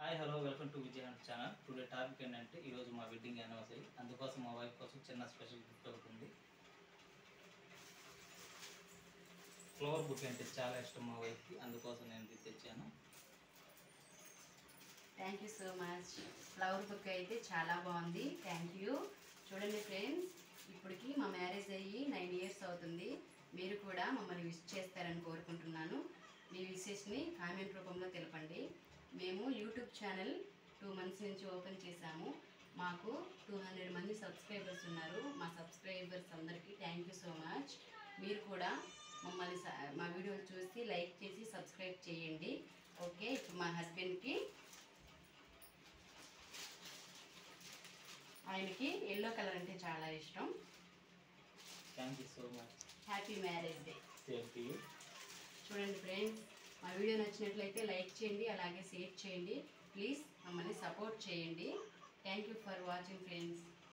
Hi hello welcome to Vijay hunt channel. Today topic ఏంటంటే ఈరోజు మా వెడ్డింగ్ యానివర్సరీ. అందుకోసం మా వైఫ్ కోసం చిన్న స్పెషల్ గిఫ్ట్ అవుతుంది. ఫ్లవర్ బుక్ అంటే చాలా ఇష్టం మా వైఫ్కి, అందుకోసం నేను తెచ్చాను. Thank you so much. Flower book అయితే చాలా బాగుంది. Thank you. చూడండి ఫ్రెండ్స్, ఇప్పటికి మా మ్యారేజ్ అయ్యి 9 years అవుతుంది. మీరు కూడా మమ్మల్ని విష్ చేస్తారని కోరుకుంటున్నాను. మీ విషెస్ని కామెంట్ రూపంలో తెలపండి. మేము యూట్యూబ్ ఛానల్ 2 months నుంచి ఓపెన్ చేశాము. మాకు 200 మంది సబ్స్క్రైబర్స్ ఉన్నారు. మా సబ్స్క్రైబర్స్ అందరికీ థ్యాంక్ యూ సో మచ్. మీరు కూడా మమ్మల్ని మా వీడియోలు చూసి లైక్ చేసి సబ్స్క్రైబ్ చేయండి. ఓకే, ఇప్పుడు మా హస్బెండ్కి ఆయనకి ఎల్లో కలర్ అంటే చాలా ఇష్టం. Thank you so much. Happy marriage day. Same to you. చూడండి ఫ్రెండ్స్, మా వీడియో నచ్చినట్లయితే లైక్ చేయండి, అలాగే షేర్ చేయండి. ప్లీజ్ మమ్మల్ని సపోర్ట్ చేయండి. Thank you for watching friends.